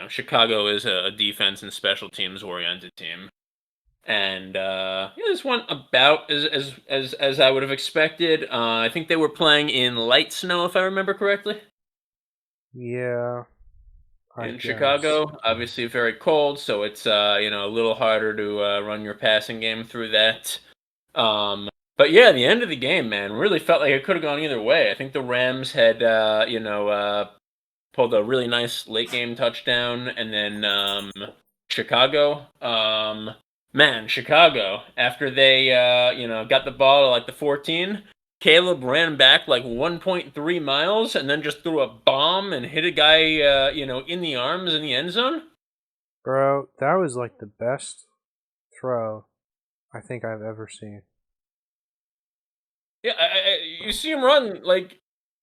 Chicago is a defense and special teams oriented team. And yeah, this one about as I would have expected. I think they were playing in light snow, if I remember correctly, Yeah, I in guess. Chicago. Obviously, very cold, so it's a little harder to run your passing game through that. But yeah, the end of the game, man, really felt like it could have gone either way. I think the Rams had pulled a really nice late game touchdown, and then Chicago, Chicago, after they got the ball at like the 14, Caleb ran back like 1.3 miles and then just threw a bomb and hit a guy in the arms in the end zone. Bro, that was like the best throw I think I've ever seen. Yeah, you see him run like,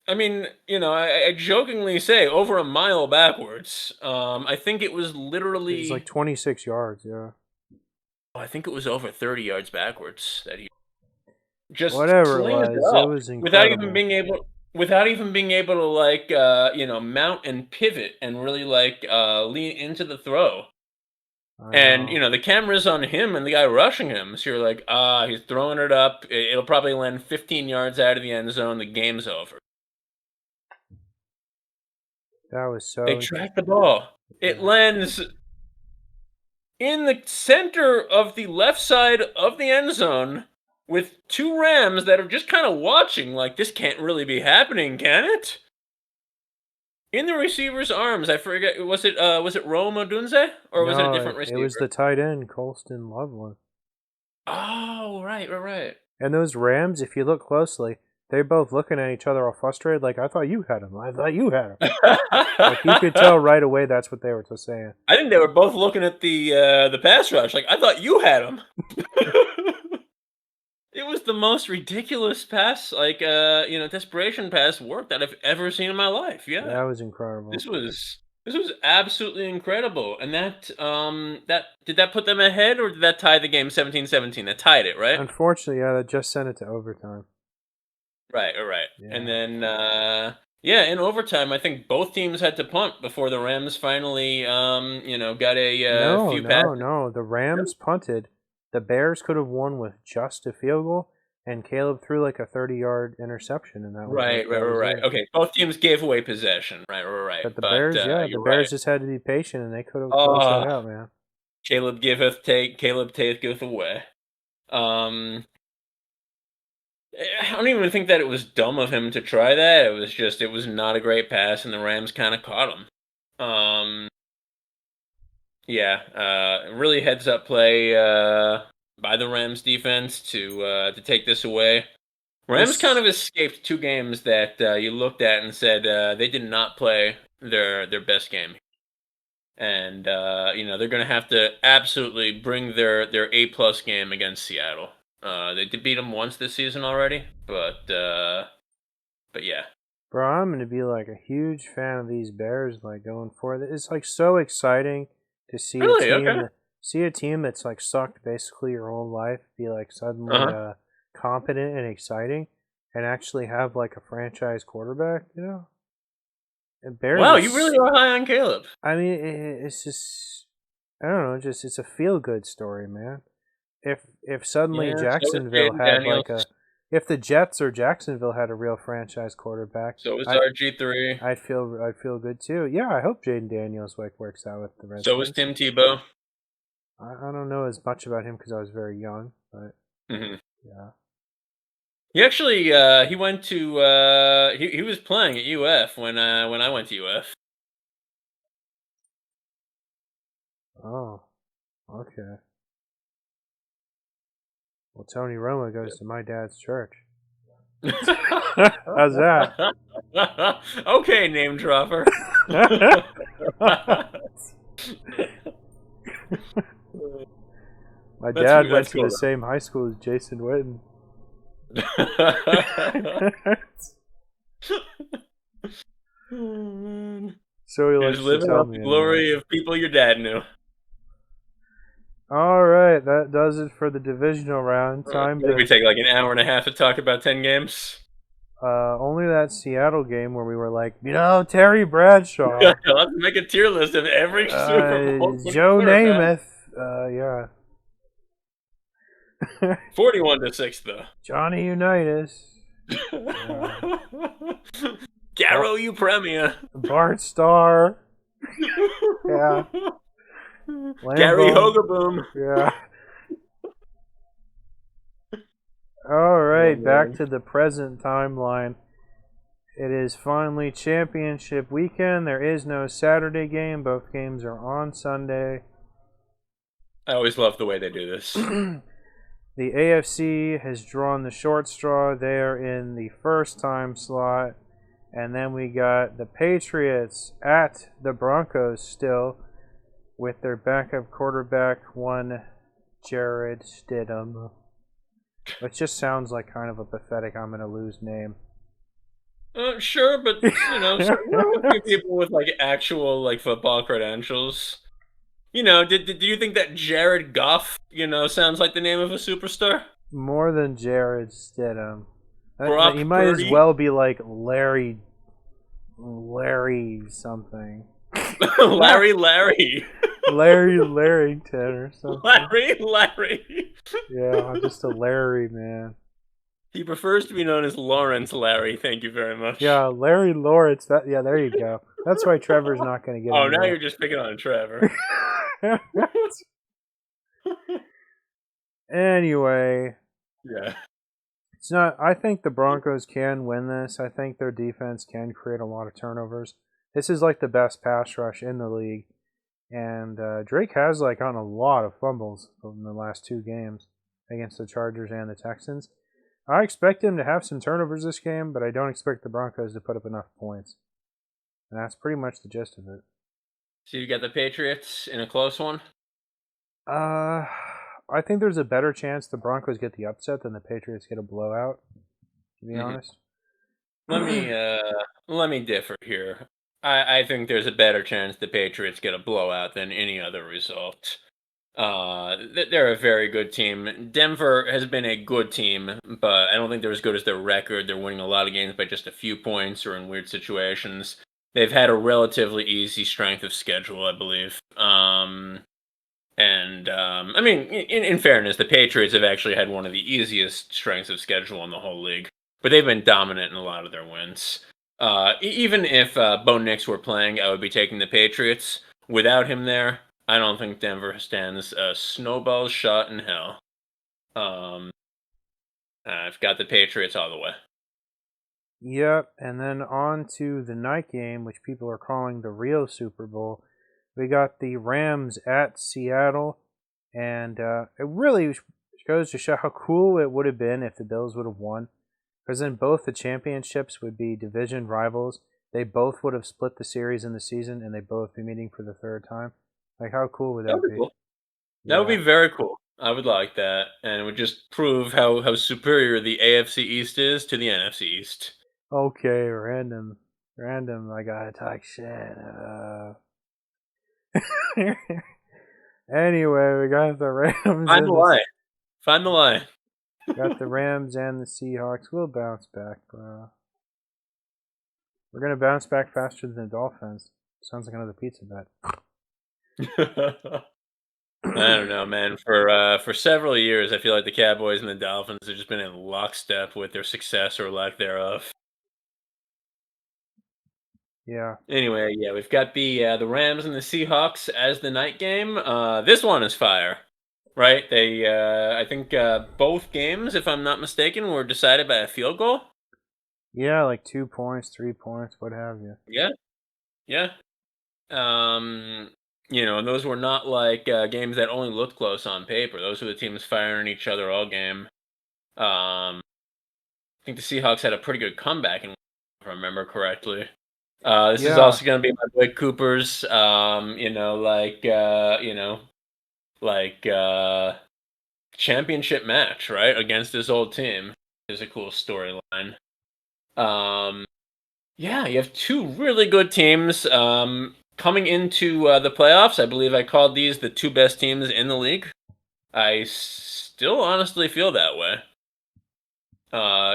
I mean, I jokingly say over a mile backwards. I think it was It was like literally, 26 yards, yeah. I think it was over 30 yards backwards that he just Whatever it slings it was, it up was without even incredible. being able to like mount and pivot and really like lean into the throw. I And know. the camera's on him and the guy rushing him. So you're like, he's throwing it up. It'll probably land 15 yards out of the end zone. The game's over. That was They so track the ball. It yeah. lands in the center of the left side of the end zone with two Rams that are just kind of watching like this can't really be happening, can it? In the receiver's arms, I forget, was it Rome Odunze or was it a No, different it was receiver? the tight end, Colston Loveland. Oh, right, right, right. And those Rams, if you look closely, they're both looking at each other all frustrated, like, I thought you had him. I thought you had him. Like, you could tell right away that's what they were just saying. I think they were both looking at the pass rush like I thought you had him. It was the most ridiculous pass, like desperation pass work that I've ever seen in my life. Yeah. That was incredible. This was absolutely incredible. And that did that put them ahead or did that tie the game 17-17? That tied it, right? Unfortunately, yeah, that just sent it to overtime. Right, all right. And Yeah. then yeah, in overtime I think both teams had to punt before the Rams finally got a No, few no, passes. no. The Rams punted. The Bears could have won with just a field goal, and Caleb threw like a 30-yard interception, and Right, right, that right, was right. it. Okay, both teams gave away possession. Right, right, right. But the But Bears, yeah, the you're right. Bears just had to be patient, and they could have closed that Oh, out, man. Caleb giveth take, Caleb taketh away. Um, I don't even think that it was dumb of him to try that. It was not a great pass, and the Rams kind of caught him. Yeah, really heads up play by the Rams defense to take this away. Rams kind This of escaped two games that you looked at and said they did not play their best game, and they're going to have to absolutely bring their A+ game against Seattle. They did beat them once this season already, but yeah, Bro, I'm gonna be like a huge fan of these Bears, like going forward. It's like so exciting to really okay. see a team that's like sucked basically your whole life be like Uh suddenly huh. competent and exciting, and actually have like a franchise quarterback. And Bears Wow, you really is. are high on Caleb. I mean, it's just I don't know, just it's a feel good story, man. If suddenly Yeah, so is Jacksonville Jaden had like Daniels. a if the Jets or Jacksonville had a real franchise quarterback, So is I RG3. I'd feel good too. Yeah, I hope Jaden Daniels like works out with the So is Redskins. Tim Tebow. I don't know as much about him because I was very young, but Hmm. yeah. He actually he went to he was playing at UF when I went to UF. Oh, okay. Well, Tony Romo goes to my dad's church. How's that? Okay, name dropper. My dad went That's to the cool. same high school as Jason Witten. Oh, man. So he You're just likes to living tell off me the anyway. glory of people your dad knew. All right, that does it for the divisional round. Time Maybe to take like an hour and a half to talk about 10 games. only that Seattle game where we were like, Terry Bradshaw, I'll have to make a tier list of every Super Bowl winning Joe quarterback. Namath, yeah, 41-6 though. Johnny Unitas, yeah, Bar- Garrow you premier. Bart Starr, yeah, Gary Lambo, Hogaboom. yeah. All Oh right, back man. to the present timeline. It is finally championship weekend. There is no Saturday game. Both games are on Sunday. I always love the way they do this. The AFC has drawn the short straw there in the first time slot. And then we got the Patriots at the Broncos still with their backup quarterback, one Jared Stidham, which just sounds like kind of a pathetic I'm going to lose name. Sure, but a few people with like actual like football credentials. Do you think that Jared Goff, sounds like the name of a superstar? More than Jared Stidham. He Brock might as Purdy? well be like Larry something. Larry. Larry Larrington or something. Larry. Yeah, I'm just a Larry man. He prefers to be known as Lawrence Larry. Thank you very much. Yeah, Larry Lawrence. Yeah, there you go. That's why Trevor's not going to get Oh, now anywhere. you're just picking on Trevor. Anyway, Yeah. it's not. I think the Broncos can win this. I think their defense can create a lot of turnovers. This is like the best pass rush in the league, and Drake has like gotten a lot of fumbles in the last two games against the Chargers and the Texans. I expect him to have some turnovers this game, but I don't expect the Broncos to put up enough points. And that's pretty much the gist of it. So you got the Patriots in a close one? Uh, I think there's a better chance the Broncos get the upset than the Patriots get a blowout, to be Hmm. honest. Let me differ here. I think there's a better chance the Patriots get a blowout than any other result. They're a very good team. Denver has been a good team, but I don't think they're as good as their record. They're winning a lot of games by just a few points or in weird situations. They've had a relatively easy strength of schedule, I believe. I mean, in fairness, the Patriots have actually had one of the easiest strengths of schedule in the whole league, but they've been dominant in a lot of their wins. Even if Bo Nix were playing, I would be taking the Patriots. Without him there, I don't think Denver stands a snowball's shot in hell. Um, I've got the Patriots all the way. Yep, and then on to the night game, which people are calling the real Super Bowl. We got the Rams at Seattle, and it really goes to show how cool it would have been if the Bills would have won. Because then both the championships would be division rivals. They both would have split the series in the season, and they both be meeting for the third time. Like, how cool would That that would be be? cool. That would Yeah. be very cool. I would like that, and it would just prove how superior the AFC East is to the NFC East. Okay, random. I gotta talk shit. Anyway, we got the Rams Find the and the lie. Find the lie. got the Rams and the Seahawks. We'll bounce back, bro. We're gonna bounce back faster than the Dolphins. Sounds like another pizza bet. I don't know, man. For several years, I feel like the Cowboys and the Dolphins have just been in lockstep with their success or lack thereof. Yeah. Anyway, yeah, we've got the Rams and the Seahawks as the night game. This one is fire, right? I think both games, if I'm not mistaken, were decided by a field goal. Yeah, like 2 points, 3 points, what have you. Yeah, yeah. Um, and those were not like games that only looked close on paper. Those were the teams firing each other all game. I think the Seahawks had a pretty good comeback, if I remember correctly. This is Yeah. also going to be my boy Cooper's, championship match, right, against this old team. Is a cool storyline. Yeah, you have two really good teams coming into the playoffs. I believe I called these the two best teams in the league. I still honestly feel that way.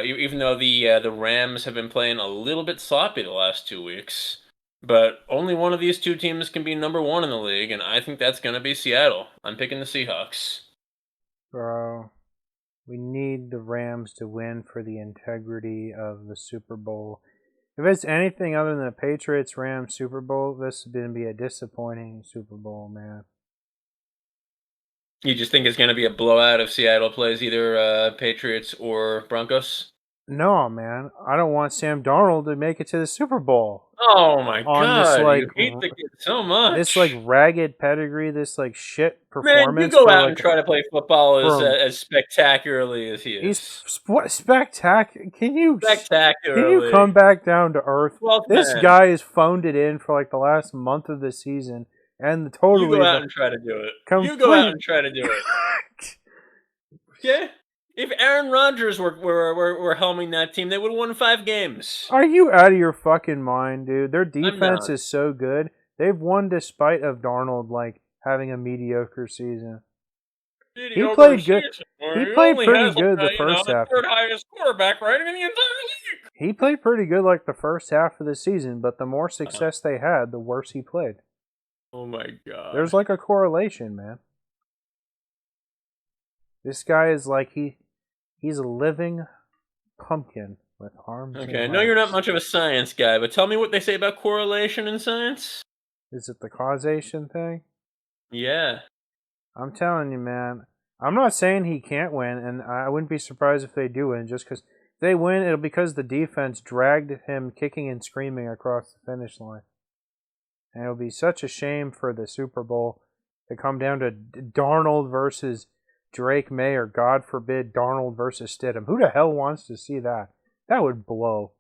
Even though the Rams have been playing a little bit sloppy the last 2 weeks, but only one of these two teams can be number one in the league, and I think that's going to be Seattle. I'm picking the Seahawks. Bro. We need the Rams to win for the integrity of the Super Bowl. If it's anything other than the Patriots Rams Super Bowl, this is going to be a disappointing Super Bowl, man. You just think it's going to be a blowout if Seattle plays either Patriots or Broncos? No, man. I don't want Sam Darnold to make it to the Super Bowl Oh my on God, you hate the kid so this like much. ragged pedigree, this like shit Man, you performance go for out like and try to play football for as spectacularly as he he's is. spectacular. Can you come Spectacularly. back down to earth? 12th This man. guy has phoned it in for like the last month of the season, and You go totally out the and try to do it. You go out complete. and try to do it. Okay? If Aaron Rodgers were helming that team, they would have won 5 games. Are you out of your fucking mind, dude? Their I'm defense not. is so good. They've won despite of Darnold like having a mediocre season. He Mediocre played good. season where He he played only pretty has good the first the half. third highest quarterback rating in the entire league. He played pretty good like the first half of the season, but the more Uh-huh. success they had, the worse he played. Oh my There's God. like a correlation, man. This guy is like he's a living pumpkin with arms Okay, I and know you're not legs. much of a science guy, but tell me what they say about correlation in science. Is it the causation thing? Yeah. I'm telling you, man. I'm not saying he can't win, and I wouldn't be surprised if they do win. Just because they win, it'll because the defense dragged him kicking and screaming across the finish line. And it'll be such a shame for the Super Bowl to come down to Darnold versus Drake May, or God forbid, Darnold versus Stidham. Who the hell wants to see that? That would blow.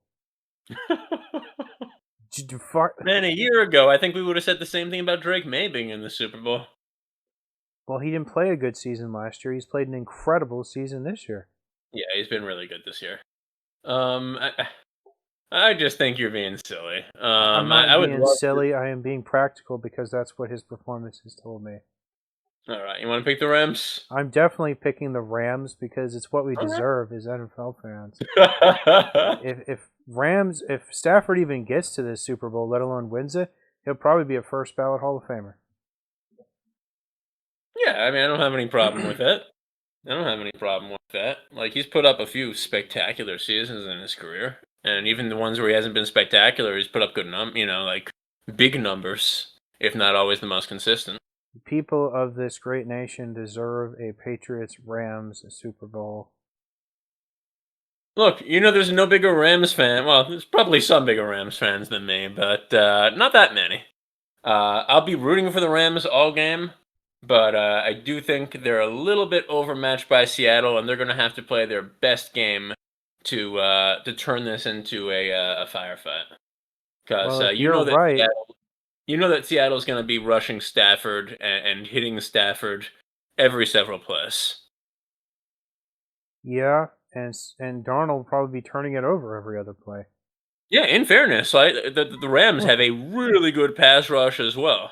Man, a year ago, I think we would have said the same thing about Drake May being in the Super Bowl. Well, he didn't play a good season last year. He's played an incredible season this year. Yeah, he's been really good this year. I just think you're being silly. I'm I not would being love to. silly. I am being practical because that's what his performance has told me. All right, you want to pick the Rams? I'm definitely picking the Rams because it's what we Okay. deserve as NFL fans. If Stafford even gets to this Super Bowl, let alone wins it, he'll probably be a first ballot Hall of Famer. Yeah, I mean, I don't have any problem with it. I don't have any problem with that. Like, he's put up a few spectacular seasons in his career, and even the ones where he hasn't been spectacular, he's put up good big numbers, if not always the most consistent. The people of this great nation deserve a Patriots Rams Super Bowl. Look, there's no bigger Rams fan. Well, there's probably some bigger Rams fans than me, but not that many. I'll be rooting for the Rams all game, but I do think they're a little bit overmatched by Seattle, and they're going to have to play their best game to turn this into a firefight because Well, if you're right, You know that Seattle's going to be rushing Stafford and hitting Stafford every several plays. yeah, and Darnold will probably be turning it over every other play. Yeah, in fairness, like the Rams Huh. have a really good pass rush as well.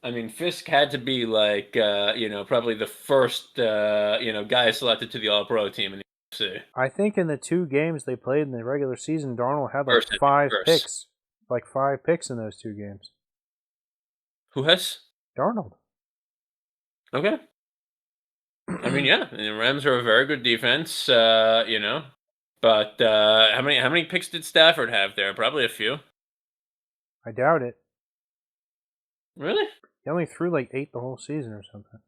I mean, Fisk had to be like probably the first guy selected to the All Pro team in the UFC. I think in the 2 games they played in the regular season, Darnold had like First, I think five first. picks, like 5 picks in those 2 games. Who has? Darnold. Okay. I mean, yeah, the Rams are a very good defense. But how many picks did Stafford have there? Probably a few. I doubt it. Really? He only threw like 8 the whole season or something.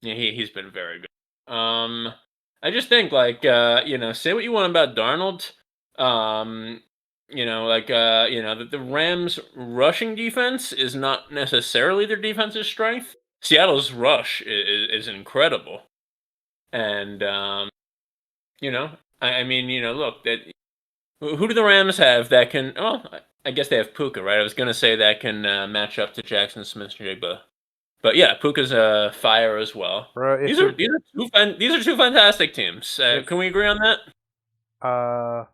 Yeah, he's been very good. I just think like say what you want about Darnold. Um, the Rams' rushing defense is not necessarily their defensive strength. Seattle's rush is incredible, and you know, I mean, look, that who do the Rams have that can? Well, I guess they have Puka, right? I was gonna say that can match up to Jackson Smith-Njigba. But yeah, Puka's a fire as well. Bro, if These are two fantastic teams. if Can we agree on that? uh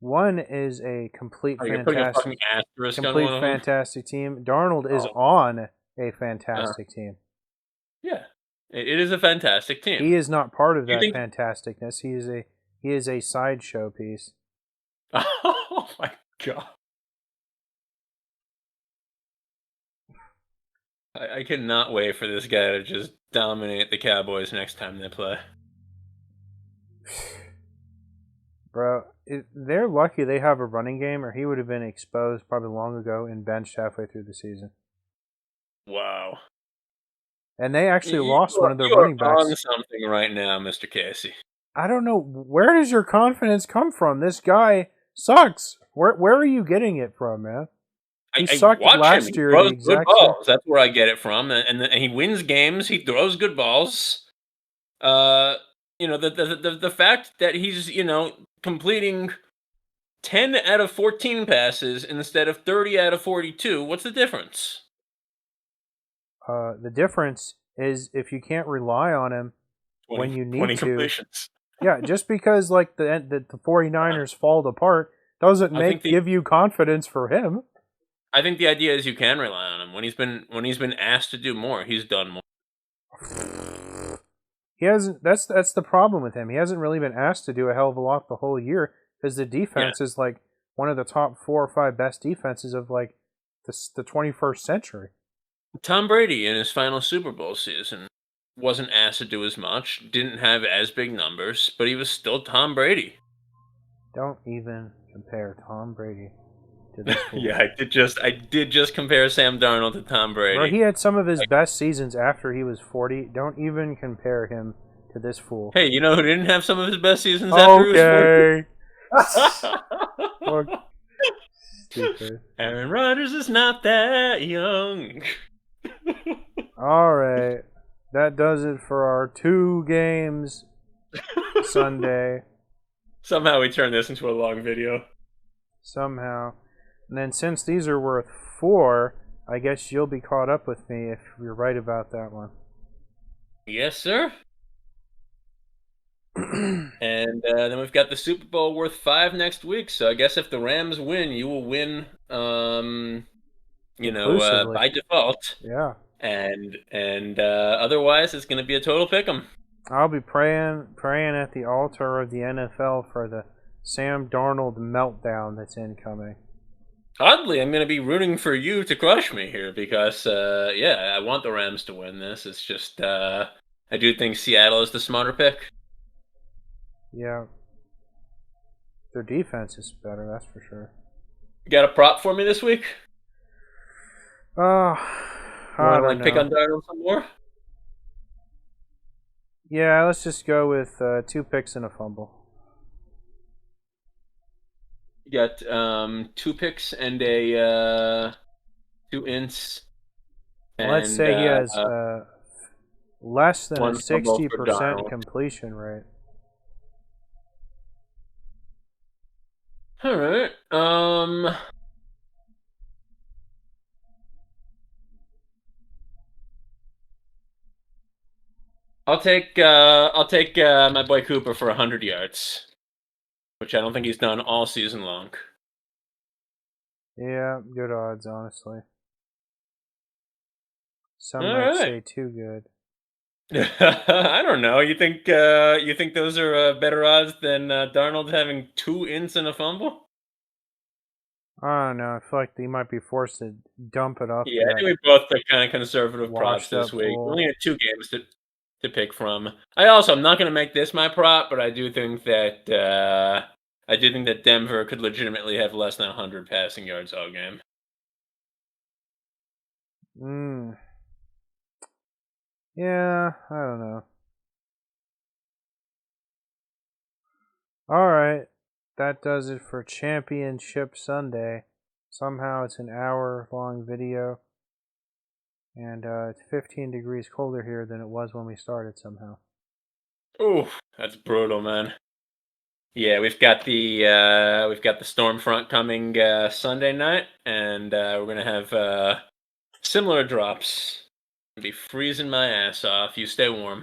one is a Oh, you're putting a fucking asterisk on complete one of them. fantastic team. Darnold is Oh, on a uh, fantastic team. yeah, it is a fantastic team. He is not part of Do you that think? fantasticness. He is a sideshow piece. Oh my god, I cannot wait for this guy to just dominate the Cowboys next time they play. Bro, they're lucky they have a running game, or he would have been exposed probably long ago and benched halfway through the season. Wow, And they actually you lost one are, of their you are running on backs. something right now, Mr. Casey. I don't know, where does your confidence come from? This guy sucks. Where are you getting it from, man? He I sucked watch him. last He year the throws good exact same. balls. That's where I get it from, and he wins games. He throws good balls. Uh, the fact that he's completing 10 out of 14 passes instead of 30 out of 42. What's the difference? The difference is if you can't rely on him 20, when you 20 need to. completions. Yeah, just because like the 49ers fall apart doesn't I think give you confidence for him. the idea is you can rely on him when he's been asked to do more. He's done more. He hasn't. That's the problem with him. He hasn't really been asked to do a hell of a lot the whole year because the Yeah, defense is like one of the top 4 or 5 best defenses of like the 21st century. Tom Brady in his final Super Bowl season wasn't asked to do as much, didn't have as big numbers, but he was still Tom Brady. Don't even compare Tom Brady to this fool. Yeah, I did just compare Sam Darnold to Tom Bro, Brady. he had some of his best seasons after he was 40. Don't even compare him to this fool. Hey, you know who didn't have some of his best seasons after he was 40? Okay. Fuck. Stupid. Aaron Rodgers is not that young. All right. That does it for our 2 games Sunday. Somehow we turned this into a long video. Somehow. And then since these are worth 4, I guess you'll be caught up with me if you're right about that one. Yes, sir. And then we've got the Super Bowl worth 5 next week. So I guess if the Rams win, you will win, Conclusively. by default. Yeah. And otherwise, it's going to be a total pick 'em. I'll be praying at the altar of the NFL for the Sam Darnold meltdown that's incoming. Oddly, I'm going to be rooting for you to crush me here because, I want the Rams to win this. It's just, I do think Seattle is the smarter pick. Yeah. Their defense is better, that's for sure. You got a prop for me this week? Oh, You I want to don't pick on know. Darnold some more? Yeah, let's just go with 2 picks and a fumble. You got 2 picks and a 2 ints Let's and say he has less than a one fumble for 60% Darnold. completion rate. All right. I'll take my boy Cooper for 100 yards, which I don't think he's done all season long. Yeah, good odds, honestly. Some All might right. say too good. I don't know. You think those are better odds than Darnold having 2 ints and a fumble? I don't know. I feel like they might be forced to dump it off Yeah, I that think we both took kind of conservative props washed this up week. We only pool. had 2 games to pick from. I'm not going to make this my prop, but I do think that Denver could legitimately have less than 100 passing yards all game. Mm. Yeah, I don't know. Alright, that does it for Championship Sunday. Somehow it's an hour long video, and it's 15 degrees colder here than it was when we started somehow. Ooh, that's brutal, man. Yeah, we've got the storm front coming Sunday night, and we're gonna have similar drops. Be freezing my ass off. You stay warm.